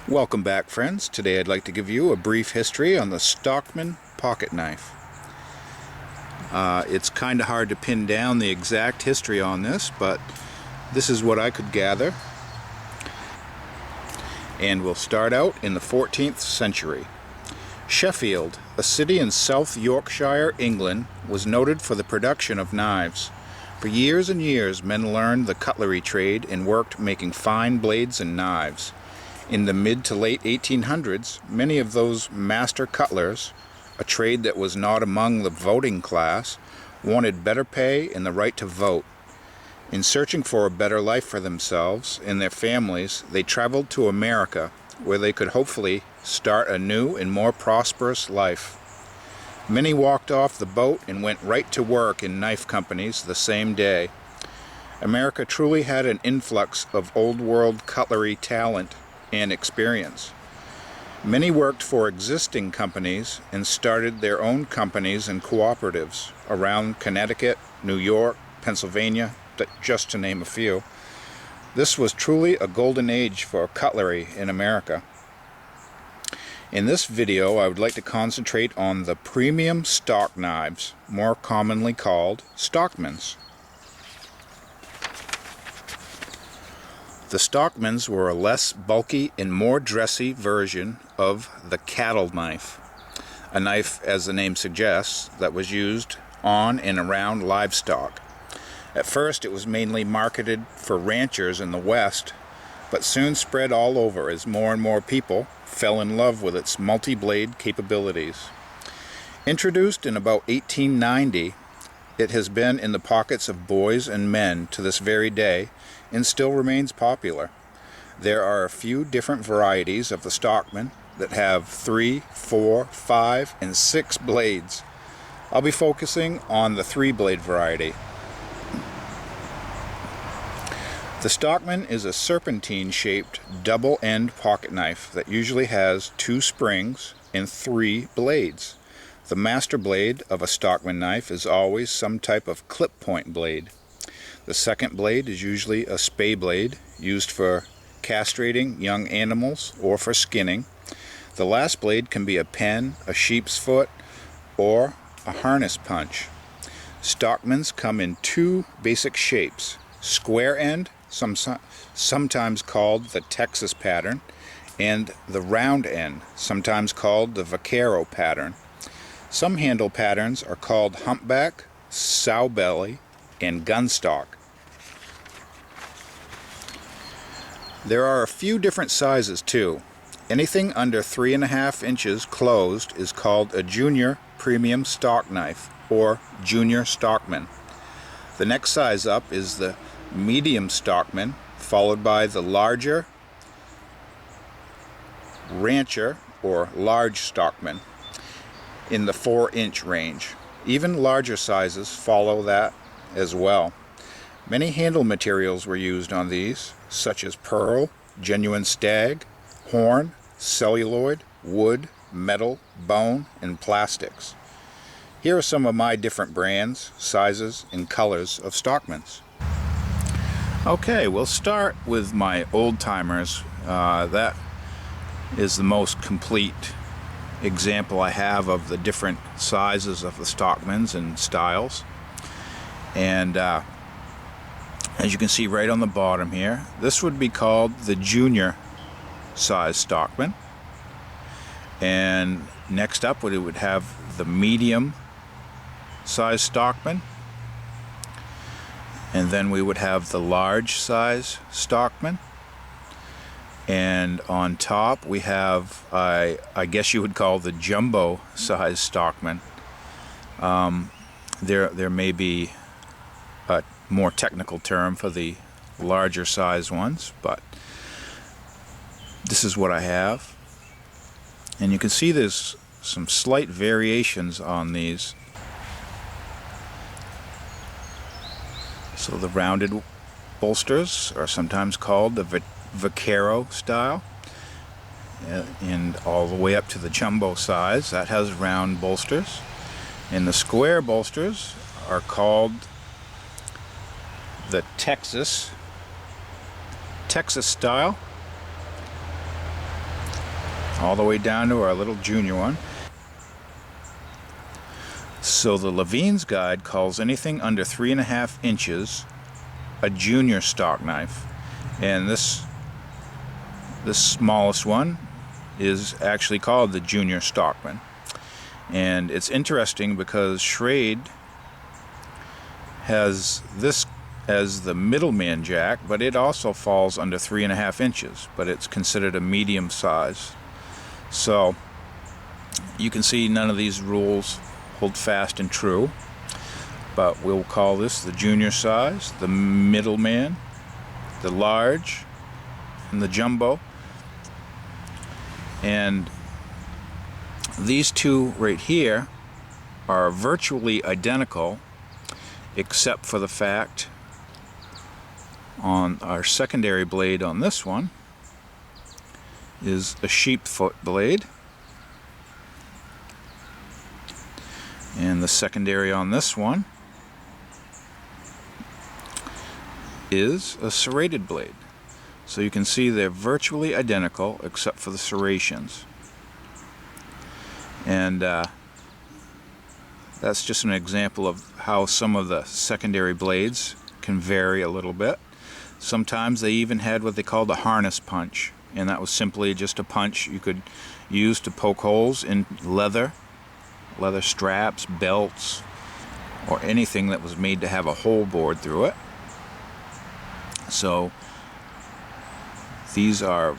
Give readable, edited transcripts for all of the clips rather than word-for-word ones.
Welcome back, friends. Today I'd like to give you a brief history on the Stockman pocket knife. It's kind of hard to pin down the exact history on this, but this is what I could gather. And we'll start out in the 14th century. Sheffield, a city in South Yorkshire, England, was noted for the production of knives. For years and years, men learned the cutlery trade and worked making fine blades and knives. In the mid to late 1800s, many of those master cutlers, a trade that was not among the voting class, wanted better pay and the right to vote. In searching for a better life for themselves and their families, they traveled to America, where they could hopefully start a new and more prosperous life. Many walked off the boat and went right to work in knife companies the same day. America truly had an influx of old-world cutlery talent and experience. Many worked for existing companies and started their own companies and cooperatives around Connecticut, New York, Pennsylvania, just to name a few. This was truly a golden age for cutlery in America. In this video, I would like to concentrate on the premium stock knives, more commonly called Stockmans. The Stockmans were a less bulky and more dressy version of the cattle knife, a knife, as the name suggests, that was used on and around livestock. At first it was mainly marketed for ranchers in the West, but soon spread all over as more and more people fell in love with its multi-blade capabilities. Introduced in about 1890, it has been in the pockets of boys and men to this very day and still remains popular. There are a few different varieties of the Stockman that have 3, 4, 5, and 6 blades. I'll be focusing on the 3-blade variety. The Stockman is a serpentine-shaped double-end pocket knife that usually has 2 springs and 3 blades. The master blade of a Stockman knife is always some type of clip point blade. The second blade is usually a spay blade used for castrating young animals or for skinning. The last blade can be a pen, a sheep's foot, or a harness punch. Stockmans come in 2 basic shapes: square end, sometimes called the Texas pattern, and the round end, sometimes called the vaquero pattern. Some handle patterns are called humpback, sow belly, and gunstock. There are a few different sizes too. Anything under 3.5 inches closed is called a junior premium stock knife, or junior Stockman. The next size up is the medium Stockman, followed by the larger rancher or large Stockman in the 4-inch range. Even larger sizes follow that as well. Many handle materials were used on these, such as pearl, genuine stag, horn, celluloid, wood, metal, bone, and plastics. Here are some of my different brands, sizes, and colors of Stockmans. Okay, we'll start with my old-timers. That is the most complete example I have of the different sizes of the Stockmans and styles. And as you can see right on the bottom here, this would be called the junior size Stockman. And next up we would have the medium size Stockman. And then we would have the large size Stockman. And on top we have, I guess you would call the jumbo size Stockman. There may be a more technical term for the larger size ones, but this is what I have. And you can see there's some slight variations on these. So the rounded bolsters are sometimes called the vaquero style, and all the way up to the jumbo size that has round bolsters. And the square bolsters are called the Texas style, all the way down to our little junior one. So the Levine's Guide calls anything under 3.5 inches a junior stock knife, and this smallest one is actually called the junior Stockman. And it's interesting because Schrade has this as the middleman jack, but it also falls under 3.5 inches, but it's considered a medium size. So you can see none of these rules hold fast and true, but we'll call this the junior size, the middleman, the large, and the jumbo. And these two right here are virtually identical, except for the fact on our secondary blade on this one is a sheepsfoot blade, and the secondary on this one is a serrated blade. So you can see they're virtually identical except for the serrations. And that's just an example of how some of the secondary blades can vary a little bit. Sometimes they even had what they called a harness punch, and that was simply just a punch you could use to poke holes in leather straps, belts, or anything that was made to have a hole bored through it. So these are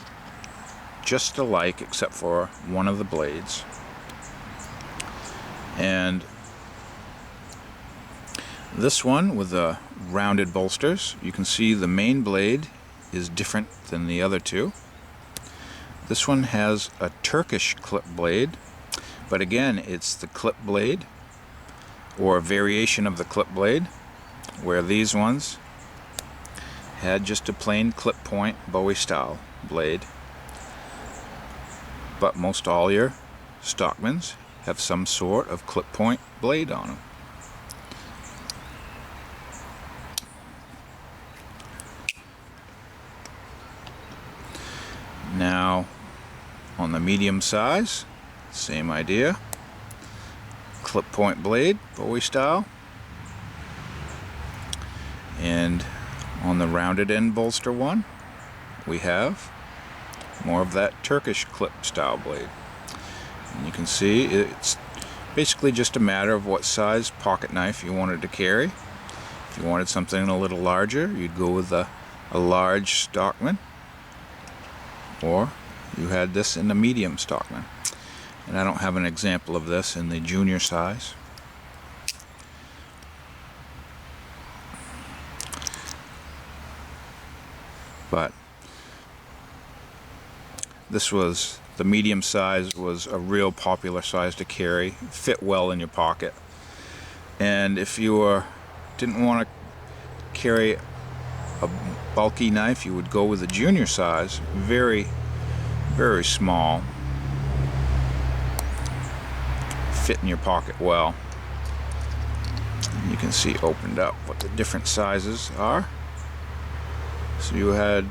just alike except for one of the blades. And this one with the rounded bolsters, you can see the main blade is different than the other two. This one has a Turkish clip blade, but again it's the clip blade or a variation of the clip blade, where these ones had just a plain clip point Bowie style blade. But most all your Stockmans have some sort of clip point blade on them. Now on the medium size, same idea, clip point blade, Bowie style, and on the rounded end bolster one we have more of that Turkish clip style blade. And you can see it's basically just a matter of what size pocket knife you wanted to carry. If you wanted something a little larger, you'd go with a large Stockman, or you had this in the medium Stockman. And I don't have an example of this in the junior size. But this was, the medium size was a real popular size to carry, fit well in your pocket. And if you didn't want to carry a bulky knife, you would go with the junior size, very, very small, fit in your pocket well. And you can see opened up what the different sizes are. So you had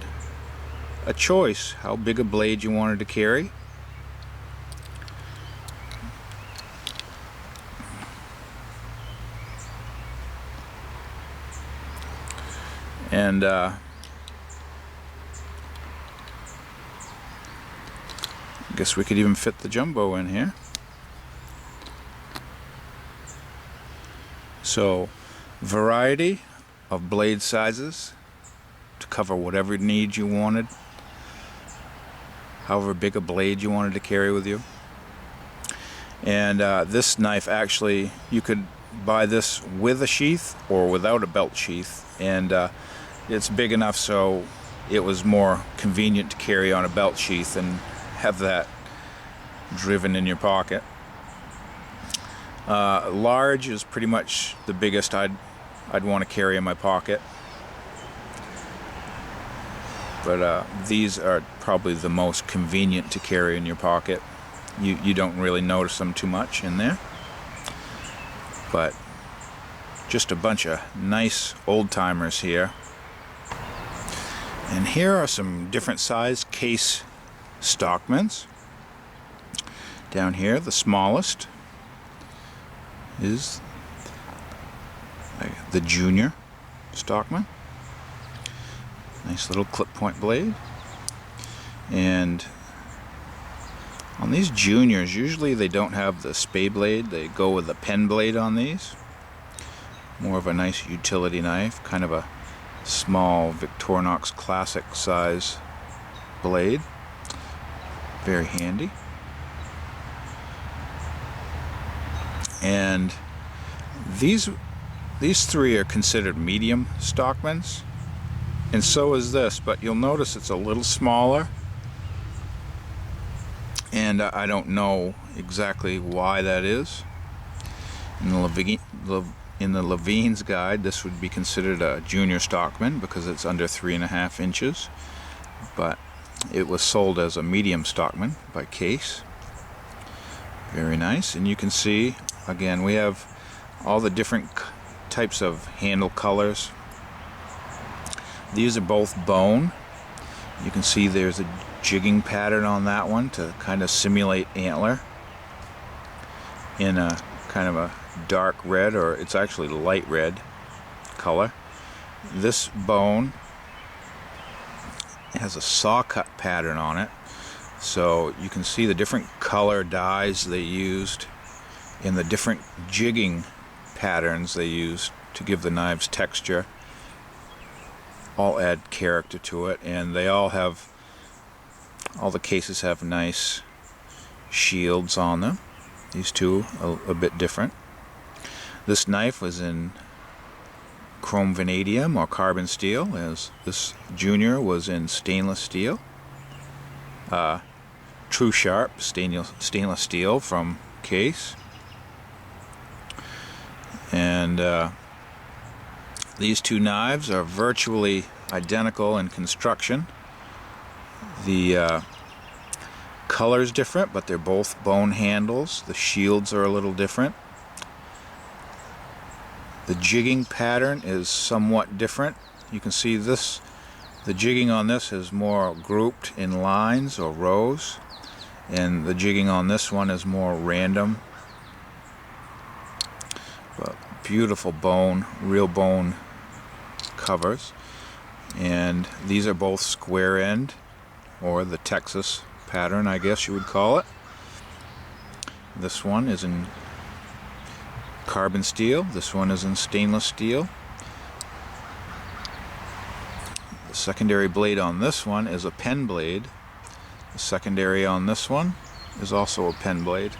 a choice how big a blade you wanted to carry. And I guess we could even fit the jumbo in here. So, variety of blade sizes to cover whatever needs you wanted, however big a blade you wanted to carry with you. And this knife, actually, you could buy this with a sheath or without a belt sheath, and it's big enough so it was more convenient to carry on a belt sheath and have that driven in your pocket. Large is pretty much the biggest I'd want to carry in my pocket. But these are probably the most convenient to carry in your pocket. You don't really notice them too much in there. But just a bunch of nice old-timers here. And here are some different size case Stockmans. Down here, the smallest is the junior Stockman. Nice little clip point blade. And on these juniors, usually they don't have the spay blade. They go with the pen blade on these. More of a nice utility knife, kind of a small Victorinox classic size blade. Very handy. And these three are considered medium Stockmans, and so is this, but you'll notice it's a little smaller, and I don't know exactly why that is. In the Levine's guide, this would be considered a junior Stockman because it's under 3.5 inches, but it was sold as a medium Stockman by Case. Very nice. And you can see, again, we have all the different types of handle colors. These are both bone. You can see there's a jigging pattern on that one to kind of simulate antler in a kind of a dark red, or it's actually light red color. This bone has a saw cut pattern on it, so you can see the different color dyes they used in the different jigging patterns they used to give the knives texture. All add character to it, and they all the cases have nice shields on them. These two a bit different. This knife was in chrome vanadium or carbon steel, as this junior was in stainless steel. True sharp stainless steel from Case. And these two knives are virtually identical in construction. The color is different, but they're both bone handles. The shields are a little different. The jigging pattern is somewhat different. You can see this, the jigging on this is more grouped in lines or rows, and the jigging on this one is more random. But beautiful bone, real bone covers. And these are both square end, or the Texas pattern, I guess you would call it. This one is in carbon steel, this one is in stainless steel. The secondary blade on this one is a pen blade. The secondary on this one is also a pen blade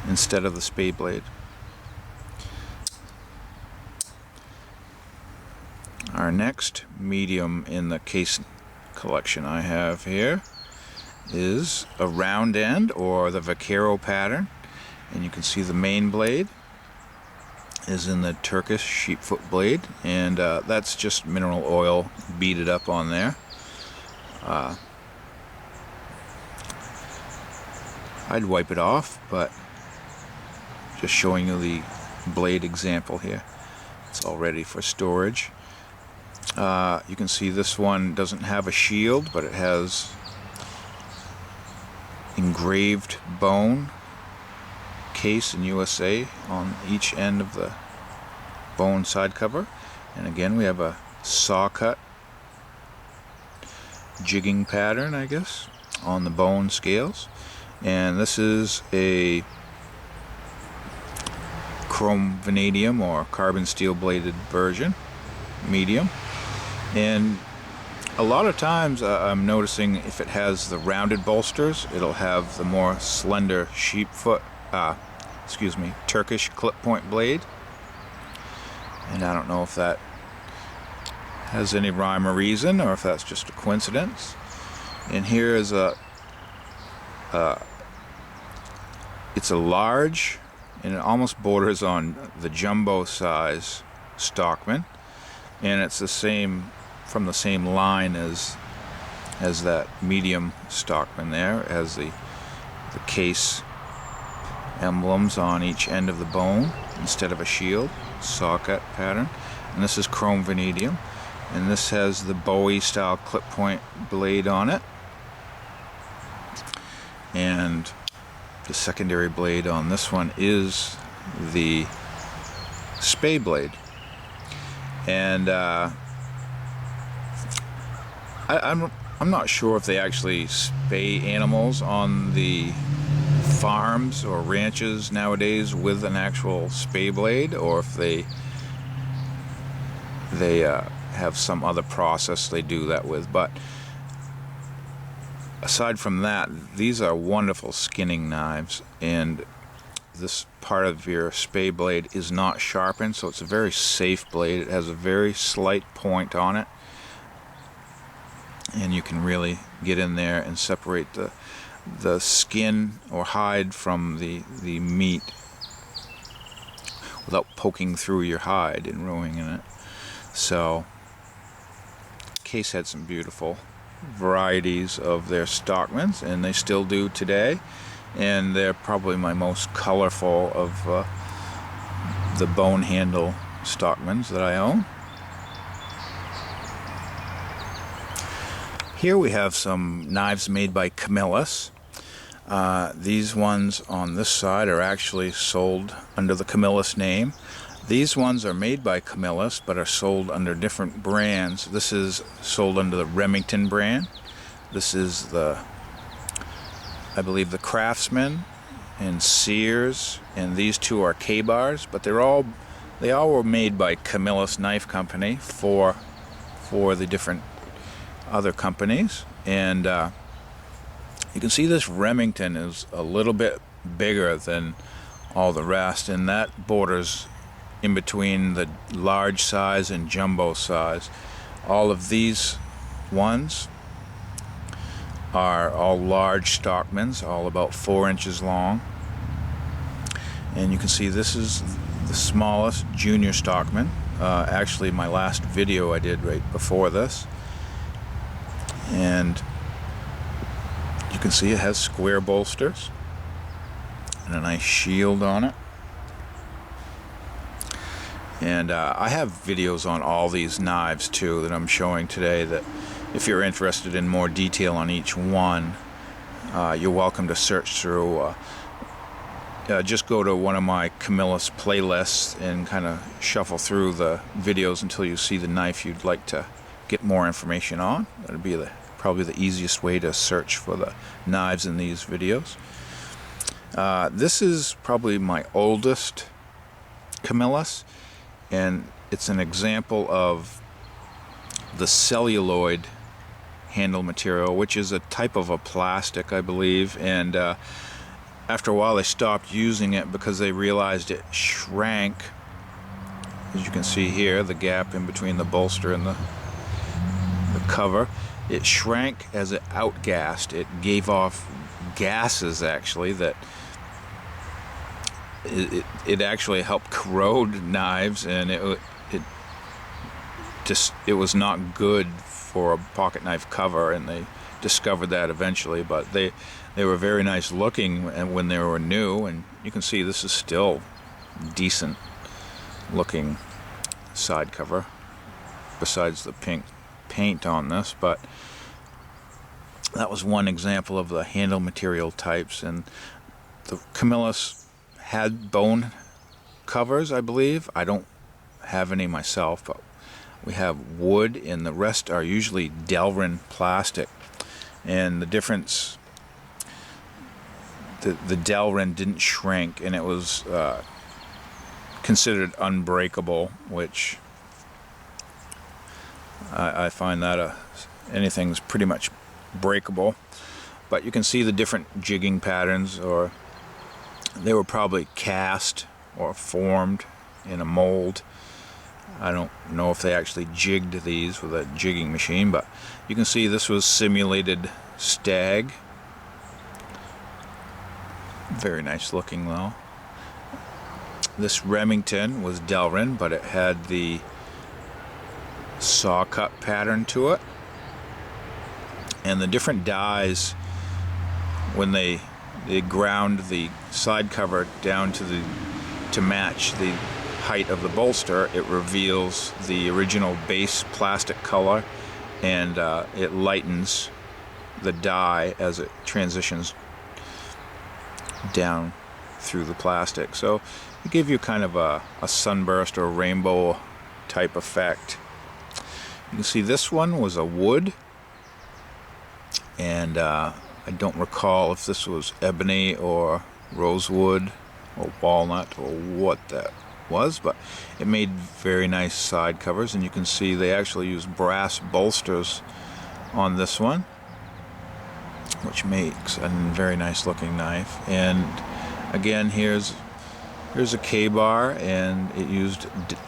instead of the spay blade. Our next medium in the Case collection I have here is a round end, or the Vaquero pattern, and you can see the main blade is in the Turkish sheepfoot blade, and that's just mineral oil beaded up on there. I'd wipe it off, but just showing you the blade example here. It's all ready for storage. You can see this one doesn't have a shield, but it has engraved bone, Case in USA, on each end of the bone side cover. And again, we have a saw cut jigging pattern, I guess, on the bone scales. And this is a chrome vanadium or carbon steel bladed version, medium. And a lot of times I'm noticing if it has the rounded bolsters, it'll have the more slender Turkish clip point blade. And I don't know if that has any rhyme or reason, or if that's just a coincidence. And here is it's a large, and it almost borders on the jumbo size Stockman, and it's the same, from the same line as that medium Stockman there, as the Case emblems on each end of the bone instead of a shield, saw cut pattern. And this is chrome vanadium, and this has the Bowie style clip point blade on it. and the secondary blade on this one is the Spay blade. And I'm not sure if they actually spay animals on the farms or ranches nowadays with an actual spay blade, or if they have some other process they do that with. But aside from that, these are wonderful skinning knives, and this part of your spay blade is not sharpened, so it's a very safe blade. It has a very slight point on it, and you can really get in there and separate the skin or hide from the meat without poking through your hide and ruining it. So Case had some beautiful varieties of their Stockmans, and they still do today, and they're probably my most colorful of the bone handle Stockmans that I own. Here we have some knives made by Camillus. These ones on this side are actually sold under the Camillus name. These ones are made by Camillus but are sold under different brands. This is sold under the Remington brand. This is I believe the Craftsman and Sears, and these two are K-bars, but they all were made by Camillus Knife Company for the different other companies. And you can see this Remington is a little bit bigger than all the rest, and that borders in between the large size and jumbo size. All of these ones are all large Stockmans, all about 4 inches long. And you can see this is the smallest junior Stockman. Actually, my last video I did right before this. And you can see it has square bolsters and a nice shield on it. And I have videos on all these knives too that I'm showing today, that if you're interested in more detail on each one, you're welcome to search through. Just go to one of my Camillus playlists and kind of shuffle through the videos until you see the knife you'd like to get more information on. That'd be probably the easiest way to search for the knives in these videos. This is probably my oldest Camillus, and it's an example of the celluloid handle material, which is a type of a plastic, I believe. And after a while they stopped using it because they realized it shrank. As you can see here, the gap in between the bolster and the cover, it shrank as it outgassed. It gave off gases, actually, that it actually helped corrode knives, and it was not good for a pocket knife cover, and they discovered that eventually. But they were very nice looking when they were new, and you can see this is still decent looking side cover, besides the pink paint on this. But that was one example of the handle material types. And the Camillus had bone covers, I believe. I don't have any myself, but we have wood, and the rest are usually Delrin plastic. And the difference, the Delrin didn't shrink, and it was considered unbreakable, which I find that anything's pretty much breakable. But you can see the different jigging patterns, or they were probably cast or formed in a mold. I don't know if they actually jigged these with a jigging machine, but you can see this was simulated stag. Very nice looking though. This Remington was Delrin, but it had the saw cut pattern to it. And the different dies, when they ground the side cover down to match the height of the bolster, it reveals the original base plastic color, and it lightens the die as it transitions down through the plastic. So it gave you kind of a sunburst or rainbow type effect. You can see this one was a wood, and I don't recall if this was ebony or rosewood or walnut or what that was, but it made very nice side covers, and you can see they actually use brass bolsters on this one, which makes a very nice looking knife. And again, here's a K-bar, and it used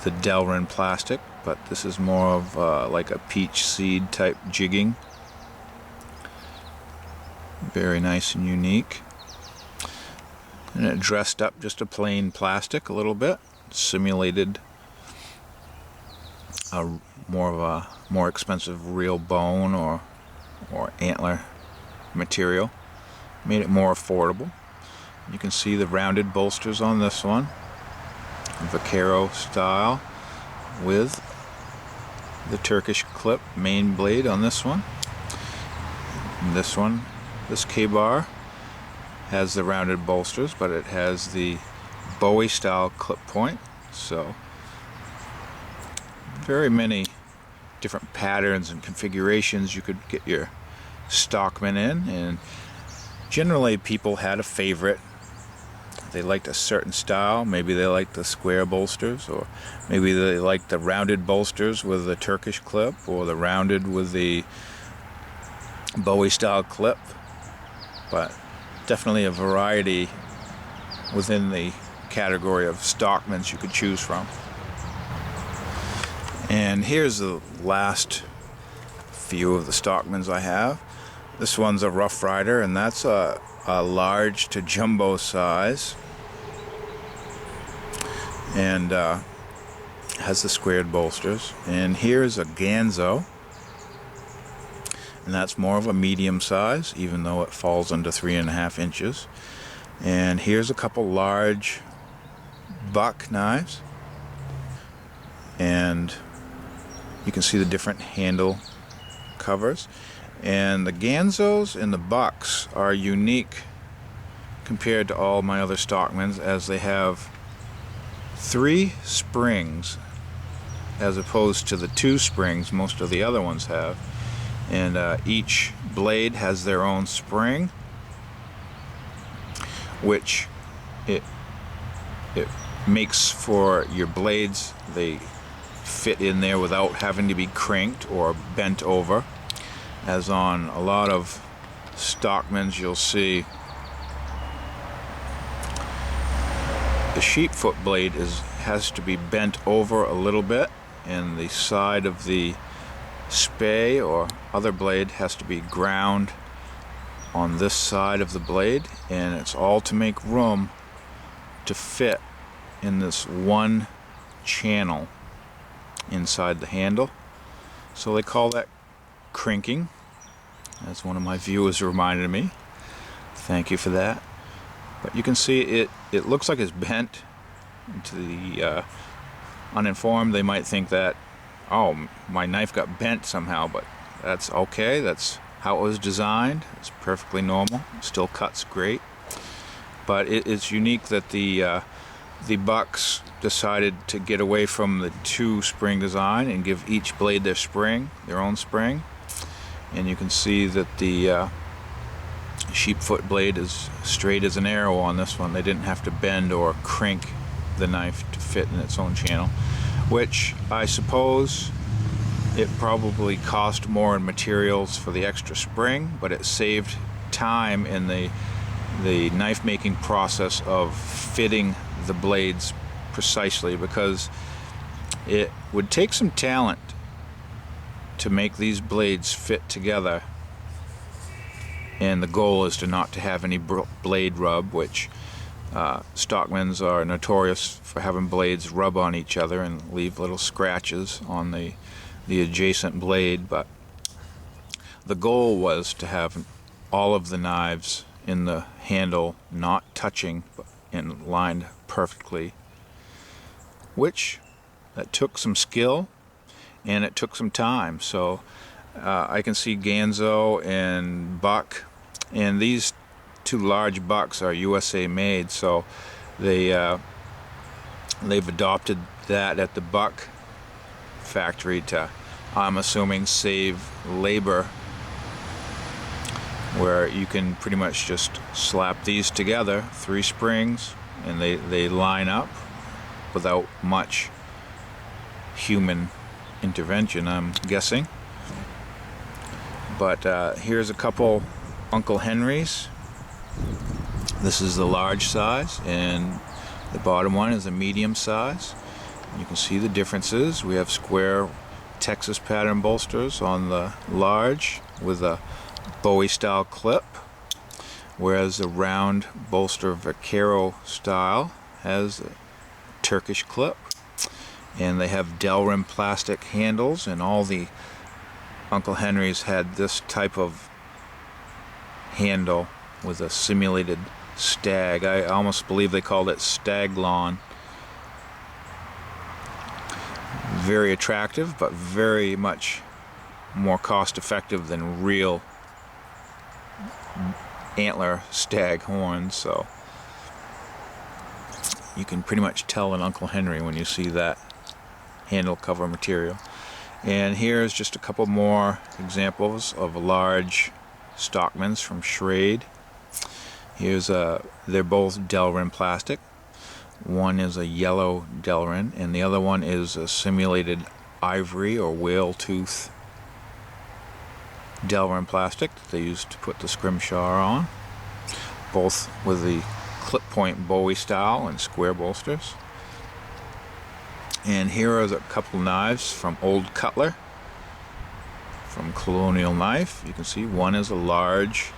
the Delrin plastic, but this is more of like a peach seed type jigging. Very nice and unique. And it dressed up just a plain plastic a little bit, simulated more expensive real bone or antler material, made it more affordable. You can see the rounded bolsters on this one, vaquero style, with the Turkish clip main blade on this one. And this K-bar has the rounded bolsters, but it has the Bowie style clip point. So very many different patterns and configurations you could get your Stockman in, and generally people had a favorite. They liked a certain style. Maybe they liked the square bolsters, or maybe they liked the rounded bolsters with the Turkish clip, or the rounded with the Bowie style clip. But definitely a variety within the category of Stockmans you could choose from. And here's the last few of the Stockmans I have. This one's a Rough Rider, and that's a large to jumbo size, and has the squared bolsters. And here's a Ganzo, and that's more of a medium size, even though it falls under 3.5 inches. And here's a couple large buck knives, and you can see the different handle covers. And the Ganzos and the bucks are unique compared to all my other Stockmans, as they have 3 springs as opposed to the 2 springs most of the other ones have. And each blade has their own spring, which it makes for your blades, they fit in there without having to be crinked or bent over. As on a lot of Stockmans, you'll see the sheepfoot blade has to be bent over a little bit, and the side of the spey or other blade has to be ground on this side of the blade, and it's all to make room to fit in this one channel inside the handle. So they call that crinking, as one of my viewers reminded me. Thank you for that. But you can see it looks like it's bent. To the uninformed, they might think that, oh, my knife got bent somehow, but that's okay. That's how it was designed. It's perfectly normal. Still cuts great. But it's unique that the bucks decided to get away from the 2 spring design and give each blade their own spring. And you can see that the sheepfoot blade is straight as an arrow on this one. They didn't have to bend or crink the knife to fit in its own channel, which I suppose it probably cost more in materials for the extra spring, but it saved time in the knife making process of fitting the blades precisely, because it would take some talent to make these blades fit together, and the goal is not to have any blade rub, which Stockmans are notorious for having blades rub on each other and leave little scratches on the adjacent blade. But the goal was to have all of the knives in the handle not touching and lined perfectly, which that took some skill and it took some time. So I can see Ganzo and buck, and these two large bucks are USA made, so they've adopted that at the buck factory to, I'm assuming, save labor, where you can pretty much just slap these together, 3 springs, and they line up without much human intervention, I'm guessing. But here's a couple Uncle Henrys. This is the large size, and the bottom one is a medium size. You can see the differences. We have square Texas pattern bolsters on the large with a Bowie style clip, whereas the round bolster Vaquero style has a Turkish clip. And they have Delrin plastic handles, and all the Uncle Henrys had this type of handle with a simulated stag. I almost believe they called it stag lawn. Very attractive, but very much more cost effective than real antler stag horns. So you can pretty much tell an Uncle Henry when you see that handle cover material. And here's just a couple more examples of large Stockmans from Schrade. Here's they're both Delrin plastic. One is a yellow Delrin, and the other one is a simulated ivory or whale tooth Delrin plastic that they used to put the scrimshaw on. Both with the clip point Bowie style and square bolsters. And here are a couple knives from old Cutler, from Colonial Knife. You can see one is a large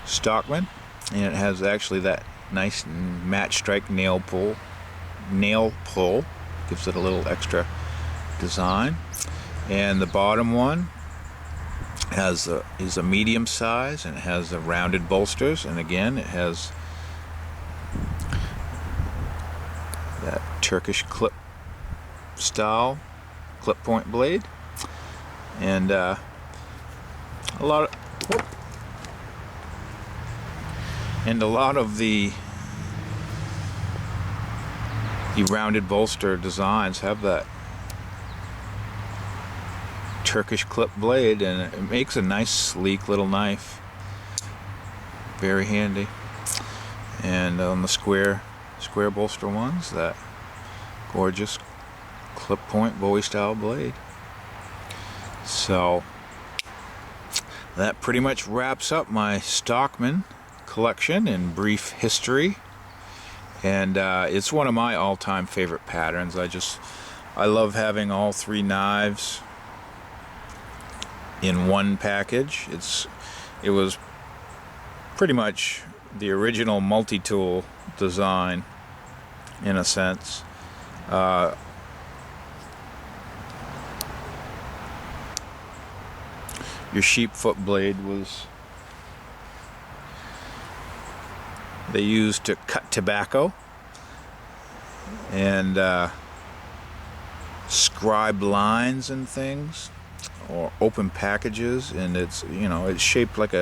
Stockman, and it has actually that nice match strike nail pull, gives it a little extra design. And the bottom one is a medium size, and it has the rounded bolsters, and again it has that Turkish clip style clip point blade, and a lot of the rounded bolster designs have that Turkish clip blade, and it makes a nice sleek little knife, very handy. And on the square bolster ones, that gorgeous clip point Bowie style blade. So that pretty much wraps up my Stockman collection in brief history, and it's one of my all-time favorite patterns. I love having all 3 knives in one package. It was pretty much the original multi-tool design in a sense. Your sheepsfoot blade was they used to cut tobacco and scribe lines and things, or open packages, and it's shaped like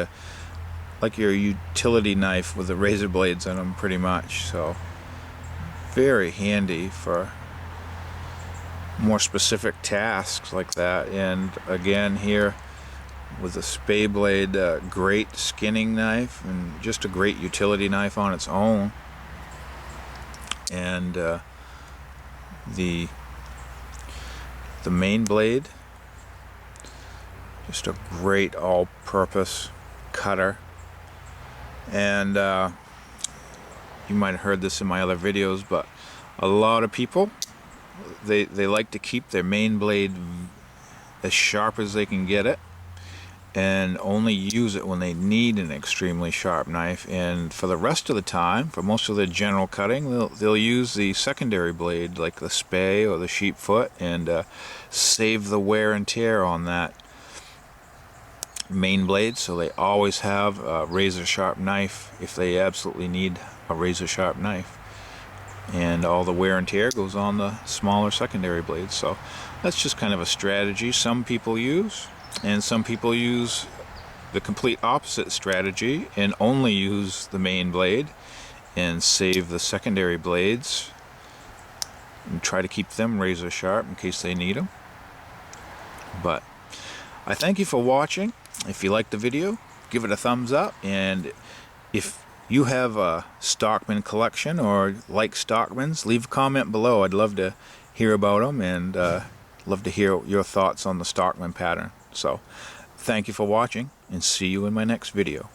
your utility knife with the razor blades in them, pretty much. So very handy for more specific tasks like that. And again, here with the Spay blade, great skinning knife, and just a great utility knife on its own. And the main blade, just a great all-purpose cutter. And you might have heard this in my other videos, but a lot of people, they like to keep their main blade as sharp as they can get it, and only use it when they need an extremely sharp knife. And for the rest of the time, for most of their general cutting, they'll use the secondary blade like the Spay or the sheepsfoot, and save the wear and tear on that main blade, so they always have a razor sharp knife if they absolutely need a razor sharp knife, and all the wear and tear goes on the smaller secondary blades. So that's just kind of a strategy some people use, and some people use the complete opposite strategy and only use the main blade and save the secondary blades and try to keep them razor sharp in case they need them. But I thank you for watching. If you liked the video, give it a thumbs up, and if you have a Stockman collection or like Stockmans, leave a comment below. I'd love to hear about them, and love to hear your thoughts on the Stockman pattern. So thank you for watching, and see you in my next video.